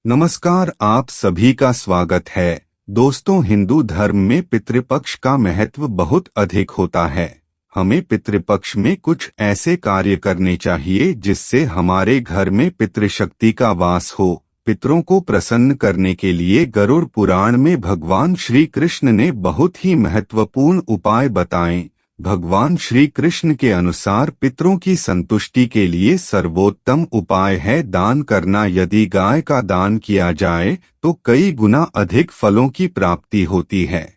नमस्कार, आप सभी का स्वागत है। दोस्तों, हिंदू धर्म में पितृपक्ष का महत्व बहुत अधिक होता है। हमें पितृपक्ष में कुछ ऐसे कार्य करने चाहिए जिससे हमारे घर में पितृशक्ति का वास हो। पितरों को प्रसन्न करने के लिए गरुड़ पुराण में भगवान श्री कृष्ण ने बहुत ही महत्वपूर्ण उपाय बताए। भगवान श्री कृष्ण के अनुसार पितरों की संतुष्टि के लिए सर्वोत्तम उपाय है दान करना। यदि गाय का दान किया जाए तो कई गुना अधिक फलों की प्राप्ति होती है।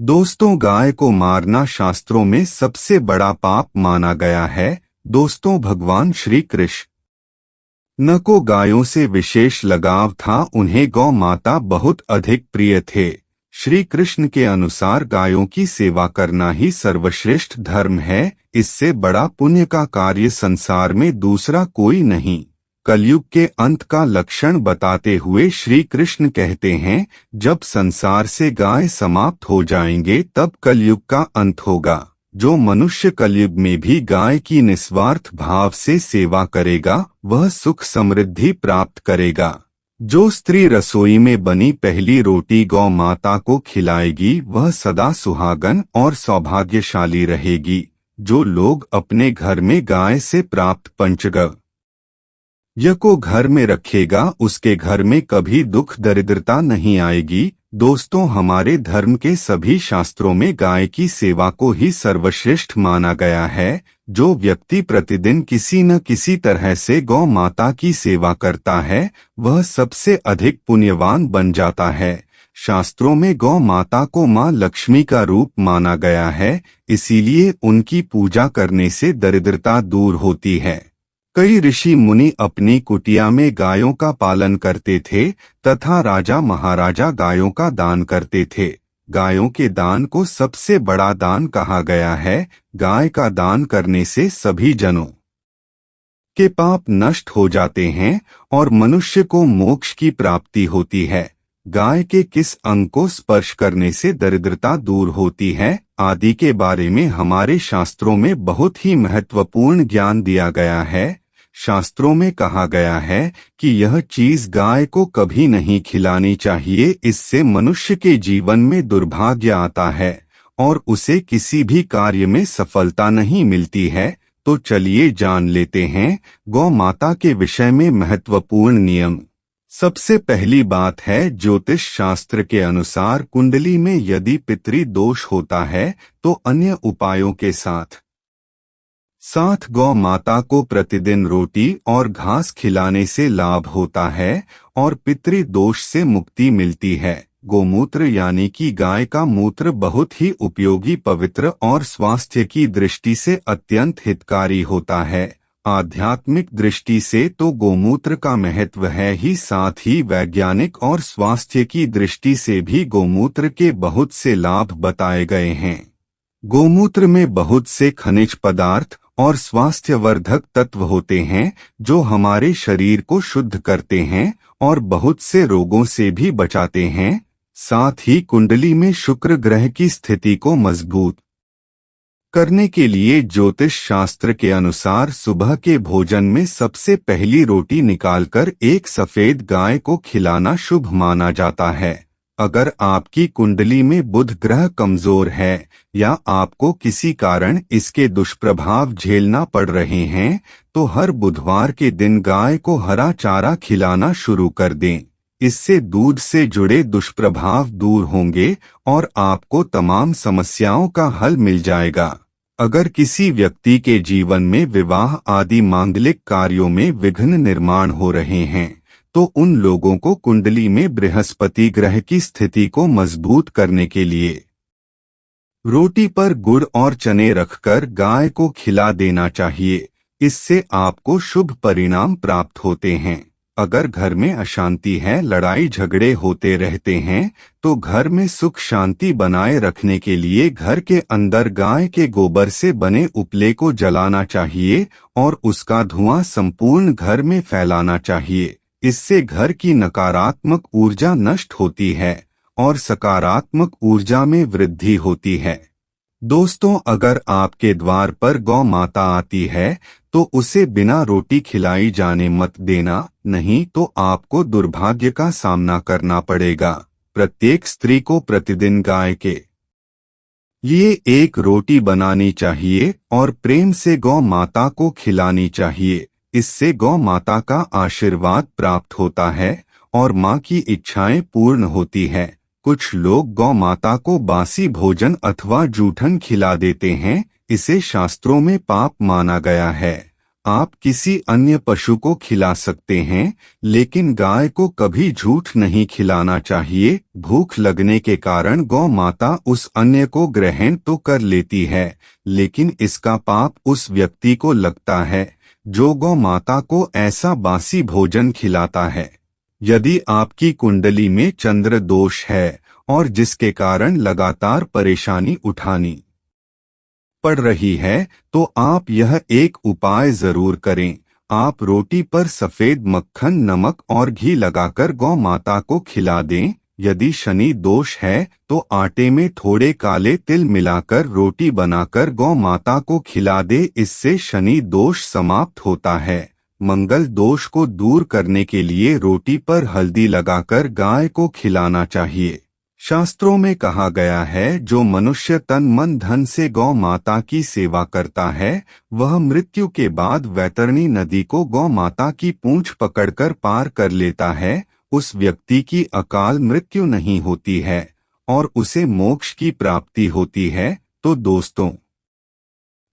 दोस्तों, गाय को मारना शास्त्रों में सबसे बड़ा पाप माना गया है। दोस्तों, भगवान श्री कृष्ण को गायों से विशेष लगाव था। उन्हें गौ माता बहुत अधिक प्रिय थे। श्री कृष्ण के अनुसार गायों की सेवा करना ही सर्वश्रेष्ठ धर्म है। इससे बड़ा पुण्य का कार्य संसार में दूसरा कोई नहीं। कलयुग के अंत का लक्षण बताते हुए श्री कृष्ण कहते हैं, जब संसार से गाय समाप्त हो जाएंगे तब कलयुग का अंत होगा। जो मनुष्य कलयुग में भी गाय की निस्वार्थ भाव से सेवा करेगा वह सुख समृद्धि प्राप्त करेगा। जो स्त्री रसोई में बनी पहली रोटी गौ माता को खिलाएगी वह सदा सुहागन और सौभाग्यशाली रहेगी। जो लोग अपने घर में गाय से प्राप्त पंचगव्य को घर में रखेगा उसके घर में कभी दुख दरिद्रता नहीं आएगी। दोस्तों, हमारे धर्म के सभी शास्त्रों में गाय की सेवा को ही सर्वश्रेष्ठ माना गया है। जो व्यक्ति प्रतिदिन किसी न किसी तरह से गौ माता की सेवा करता है वह सबसे अधिक पुण्यवान बन जाता है। शास्त्रों में गौ माता को मां लक्ष्मी का रूप माना गया है, इसीलिए उनकी पूजा करने से दरिद्रता दूर होती है। कई ऋषि मुनि अपनी कुटिया में गायों का पालन करते थे तथा राजा महाराजा गायों का दान करते थे। गायों के दान को सबसे बड़ा दान कहा गया है। गाय का दान करने से सभी जनों के पाप नष्ट हो जाते हैं और मनुष्य को मोक्ष की प्राप्ति होती है। गाय के किस अंग को स्पर्श करने से दरिद्रता दूर होती है आदि के बारे में हमारे शास्त्रों में बहुत ही महत्वपूर्ण ज्ञान दिया गया है। शास्त्रों में कहा गया है कि यह चीज गाय को कभी नहीं खिलानी चाहिए, इससे मनुष्य के जीवन में दुर्भाग्य आता है और उसे किसी भी कार्य में सफलता नहीं मिलती है। तो चलिए जान लेते हैं गौ माता के विषय में महत्वपूर्ण नियम। सबसे पहली बात है, ज्योतिष शास्त्र के अनुसार कुंडली में यदि पितृ दोष होता है तो अन्य उपायों के साथ गौ माता को प्रतिदिन रोटी और घास खिलाने से लाभ होता है और पितृ दोष से मुक्ति मिलती है। गोमूत्र यानी कि गाय का मूत्र बहुत ही उपयोगी, पवित्र और स्वास्थ्य की दृष्टि से अत्यंत हितकारी होता है। आध्यात्मिक दृष्टि से तो गोमूत्र का महत्व है ही, साथ ही वैज्ञानिक और स्वास्थ्य की दृष्टि से भी गोमूत्र के बहुत से लाभ बताए गए हैं। गोमूत्र में बहुत से खनिज पदार्थ और स्वास्थ्यवर्धक तत्व होते हैं जो हमारे शरीर को शुद्ध करते हैं और बहुत से रोगों से भी बचाते हैं। साथ ही कुंडली में शुक्र ग्रह की स्थिति को मजबूत करने के लिए ज्योतिष शास्त्र के अनुसार सुबह के भोजन में सबसे पहली रोटी निकालकर एक सफेद गाय को खिलाना शुभ माना जाता है। अगर आपकी कुंडली में बुध ग्रह कमजोर है या आपको किसी कारण इसके दुष्प्रभाव झेलना पड़ रहे हैं तो हर बुधवार के दिन गाय को हरा चारा खिलाना शुरू कर दें। इससे दूध से जुड़े दुष्प्रभाव दूर होंगे और आपको तमाम समस्याओं का हल मिल जाएगा। अगर किसी व्यक्ति के जीवन में विवाह आदि मांगलिक कार्यों में विघ्न निर्माण हो रहे हैं तो उन लोगों को कुंडली में बृहस्पति ग्रह की स्थिति को मजबूत करने के लिए रोटी पर गुड़ और चने रखकर गाय को खिला देना चाहिए। इससे आपको शुभ परिणाम प्राप्त होते हैं। अगर घर में अशांति है, लड़ाई झगड़े होते रहते हैं तो घर में सुख शांति बनाए रखने के लिए घर के अंदर गाय के गोबर से बने उपले को जलाना चाहिए और उसका धुआं संपूर्ण घर में फैलाना चाहिए। इससे घर की नकारात्मक ऊर्जा नष्ट होती है और सकारात्मक ऊर्जा में वृद्धि होती है। दोस्तों, अगर आपके द्वार पर गौ माता आती है तो उसे बिना रोटी खिलाई जाने मत देना, नहीं तो आपको दुर्भाग्य का सामना करना पड़ेगा। प्रत्येक स्त्री को प्रतिदिन गाय के लिए एक रोटी बनानी चाहिए और प्रेम से गौ माता को खिलानी चाहिए। इससे गौ माता का आशीर्वाद प्राप्त होता है और माँ की इच्छाएं पूर्ण होती है। कुछ लोग गौ माता को बासी भोजन अथवा जूठन खिला देते हैं। इसे शास्त्रों में पाप माना गया है। आप किसी अन्य पशु को खिला सकते हैं, लेकिन गाय को कभी झूठ नहीं खिलाना चाहिए। भूख लगने के कारण गौ माता उस अन्य को ग्रहण तो कर लेती है, लेकिन इसका पाप उस व्यक्ति को लगता है जो गौ माता को ऐसा बासी भोजन खिलाता है। यदि आपकी कुंडली में चंद्र दोष है और जिसके कारण लगातार परेशानी उठानी पड़ रही है, तो आप यह एक उपाय जरूर करें। आप रोटी पर सफेद मक्खन, नमक और घी लगाकर गौ माता को खिला दें। यदि शनि दोष है तो आटे में थोड़े काले तिल मिलाकर रोटी बनाकर गौ माता को खिला दे। इससे शनि दोष समाप्त होता है। मंगल दोष को दूर करने के लिए रोटी पर हल्दी लगाकर गाय को खिलाना चाहिए। शास्त्रों में कहा गया है, जो मनुष्य तन मन धन से गौ माता की सेवा करता है, वह मृत्यु के बाद वैतरणी नदी को गौ माता की पूंछ पकड़कर पार कर लेता है। उस व्यक्ति की अकाल मृत्यु नहीं होती है और उसे मोक्ष की प्राप्ति होती है। तो दोस्तों,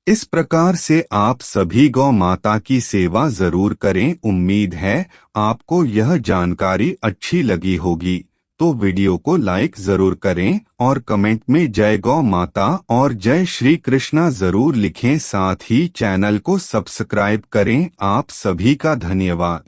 इस प्रकार से आप सभी गौ माता की सेवा जरूर करें। उम्मीद है आपको यह जानकारी अच्छी लगी होगी। तो वीडियो को लाइक जरूर करें और कमेंट में जय गौ माता और जय श्री कृष्णा जरूर लिखें। साथ ही चैनल को सब्सक्राइब करें। आप सभी का धन्यवाद।